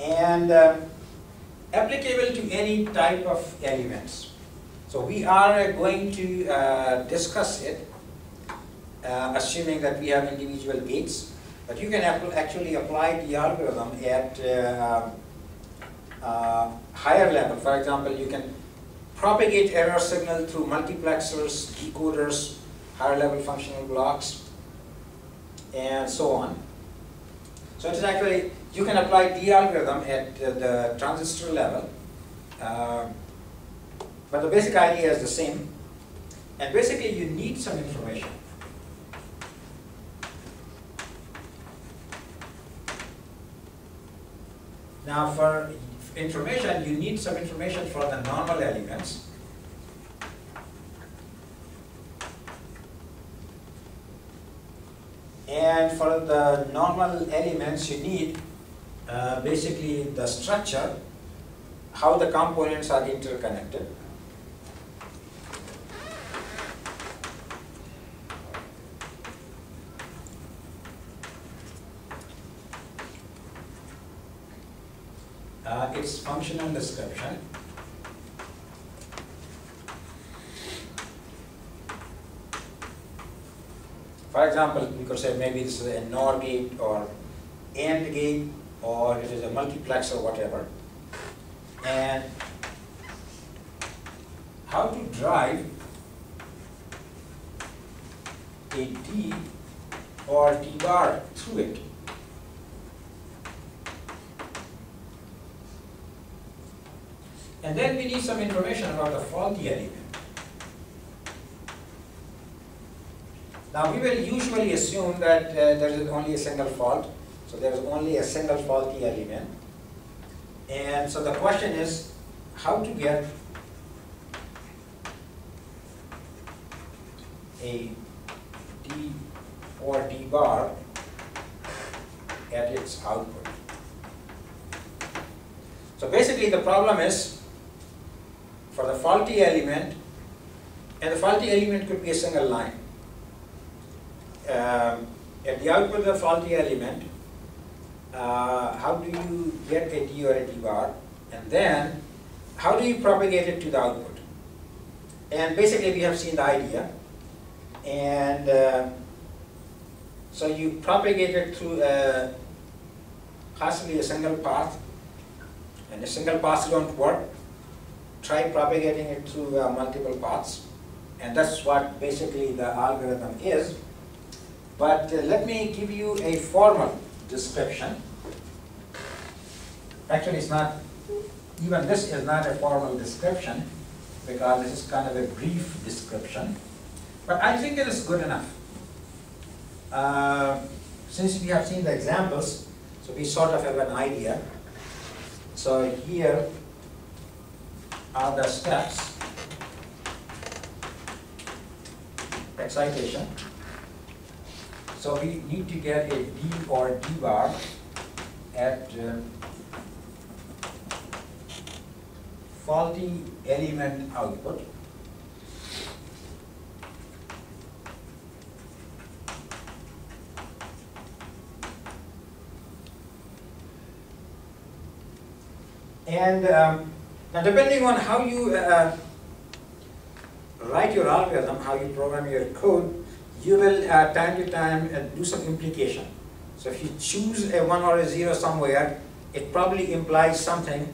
and applicable to any type of elements. So we are going to discuss it, assuming that we have individual gates, but you can actually apply the algorithm at higher level. For example, you can propagate error signal through multiplexers, decoders, higher level functional blocks, and so on. So it is actually, you can apply the algorithm at the transistor level, but the basic idea is the same. And basically you need some information. Now for information, you need some information for the normal elements. And for the normal elements, you need basically the structure, how the components are interconnected. Its functional description. For example, we could say maybe this is a NOR gate or AND gate, or it is a multiplex or whatever. And how to drive a D or D bar through it. And then we need some information about the faulty element. Now we will usually assume that there is only a single fault, so there is only a single faulty element. And so the question is how to get a D or D bar at its output. So basically the problem is for the faulty element, and the faulty element could be a single line. At the output of the faulty element, how do you get a D or a D bar? And then, how do you propagate it to the output? And basically we have seen the idea. And so you propagate it through possibly a single path, and a single path don't work. Try propagating it through multiple paths, and that's what basically the algorithm is. But let me give you a formal description. Actually, it's not, even this is not a formal description, because this is kind of a brief description, but I think it is good enough. Since we have seen the examples, so we sort of have an idea. So here are the steps. Excitation. So we need to get a D or D bar at faulty element output. And now depending on how you write your algorithm, how you program your code, you will time to time do some implication. So if you choose a 1 or a 0 somewhere, it probably implies something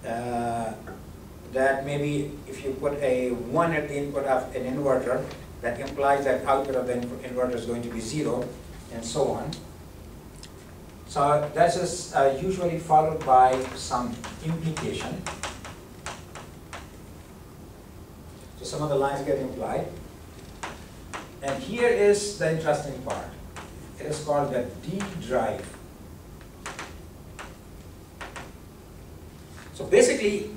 that maybe if you put a 1 at the input of an inverter, that implies that output of the inverter is going to be 0, and so on. So that is usually followed by some implication. So some of the lines get implied. And here is the interesting part. It is called the D drive. So basically,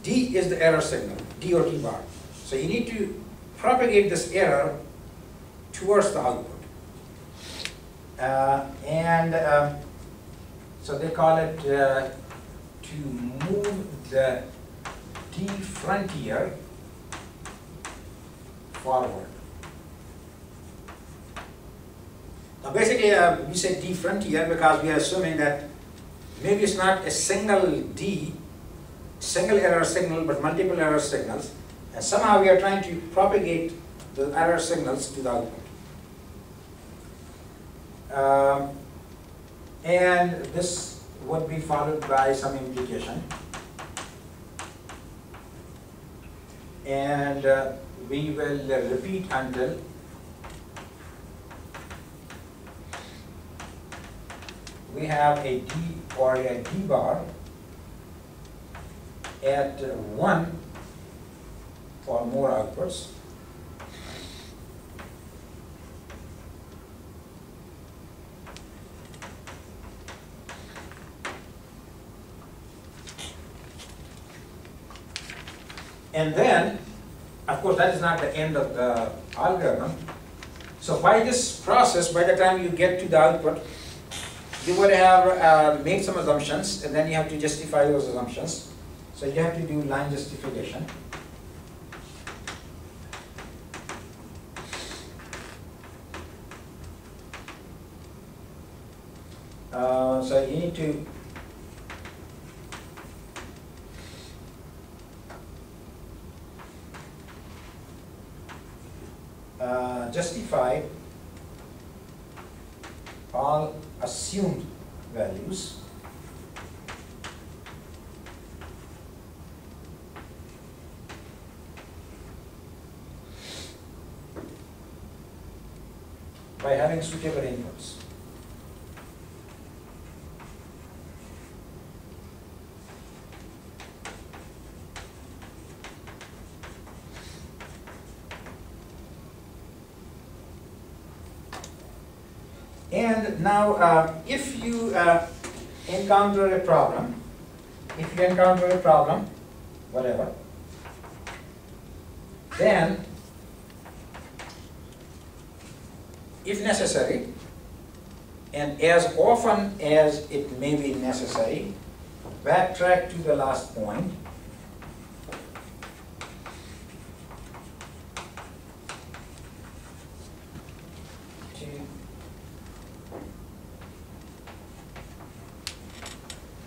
D is the error signal, D or D bar. So you need to propagate this error towards the output. So they call it to move the D frontier forward. Now basically we say D frontier because we are assuming that maybe it's not a single error signal, but multiple error signals, and somehow we are trying to propagate the error signals to the output. And this would be followed by some implication. And we will repeat until we have a D or a D bar at 1 or more outputs. And then, of course, that is not the end of the algorithm. So by this process, by the time you get to the output, you would have made some assumptions, and then you have to justify those assumptions. So you have to do line justification. So you need to justify all assumed values by having suitable inputs. And now, if you encounter a problem, whatever, then, if necessary, and as often as it may be necessary, backtrack to the last point.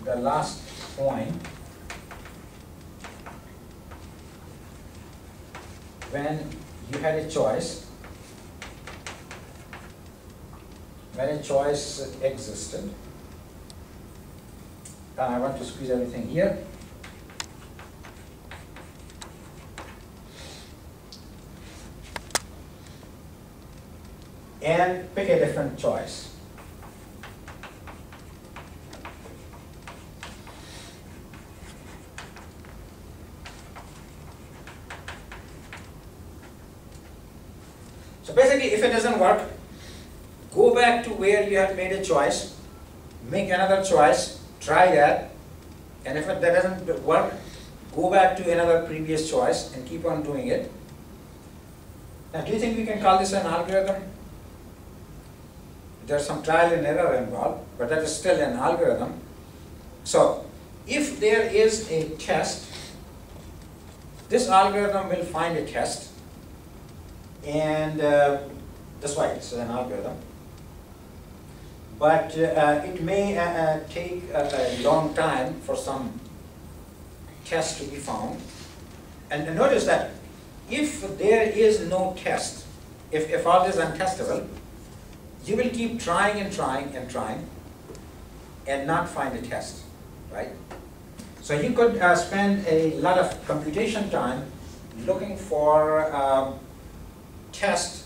The last point when you had a choice, when a choice existed. I want to squeeze everything here. And pick a different choice. So basically, if it doesn't work, go back to where you had made a choice, make another choice, try that, and if that doesn't work, go back to another previous choice and keep on doing it. Now, do you think we can call this an algorithm? There's some trial and error involved, but that is still an algorithm. So, if there is a test, this algorithm will find a test, and that's why it's an algorithm. But it may take a long time for some test to be found. And notice that if there is no test, if all is untestable, you will keep trying and trying and trying and not find a test, right? So you could spend a lot of computation time looking for test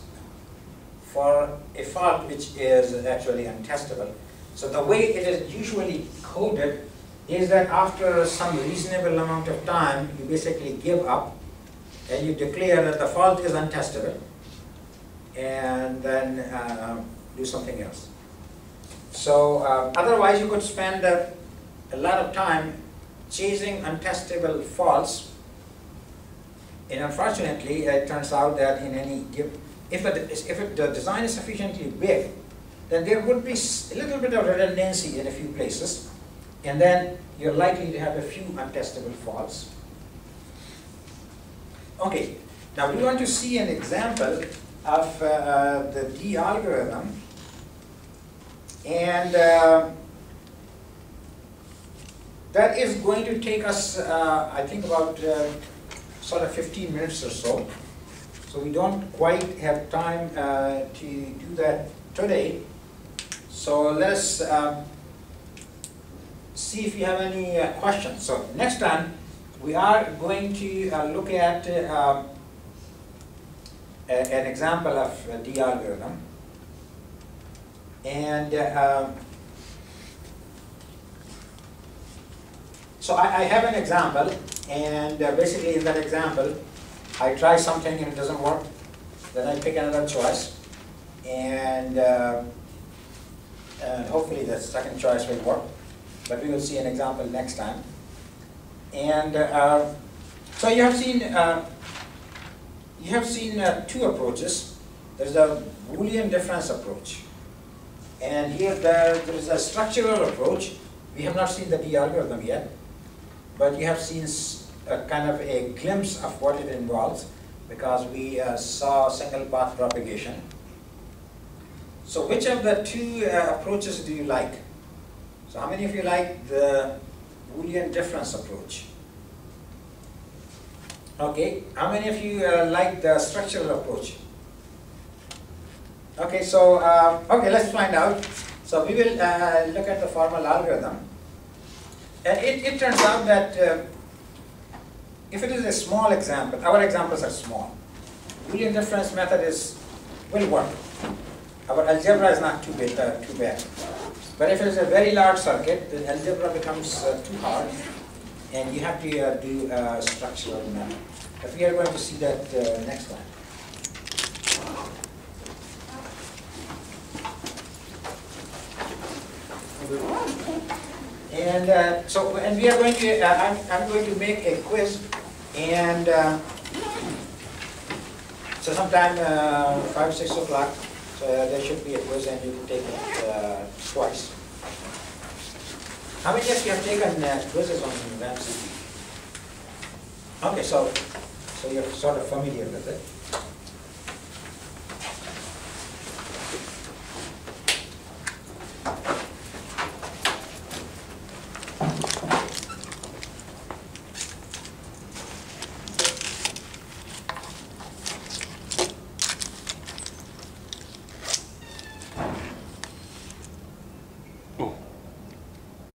for a fault which is actually untestable. So the way it is usually coded is that after some reasonable amount of time, you basically give up and you declare that the fault is untestable, and then do something else. So otherwise you could spend a lot of time chasing untestable faults, and unfortunately it turns out that in any given, if the design is sufficiently big, then there would be a little bit of redundancy in a few places, and then you're likely to have a few untestable faults. Okay, now we want to see an example of the D algorithm, and that is going to take us, I think, about sort of 15 minutes or so. So we don't quite have time to do that today. So let's see if you have any questions. So next time we are going to look at an example of a D algorithm. And so I have an example, and basically in that example, I try something and it doesn't work. Then I pick another choice, and hopefully the second choice will work. But we will see an example next time. And so you have seen two approaches. There's a Boolean difference approach, and here there is a structural approach. We have not seen the D algorithm yet, but you have seen kind of a glimpse of what it involves, because we saw single path propagation. So which of the two approaches do you like? So how many of you like the Boolean difference approach? Okay, how many of you like the structural approach? Okay, so okay, let's find out. So we will look at the formal algorithm. And it turns out that if it is a small example, our examples are small. Boolean difference method will work. Our algebra is not too bad. But if it is a very large circuit, the algebra becomes too hard, and you have to do structural method. But we are going to see that next time. And and we are going to, I'm going to make a quiz, and so sometime 5, 6 o'clock, so there should be a quiz, and you can take it twice. How many of you have taken quizzes on MCP? Okay, so you're sort of familiar with it.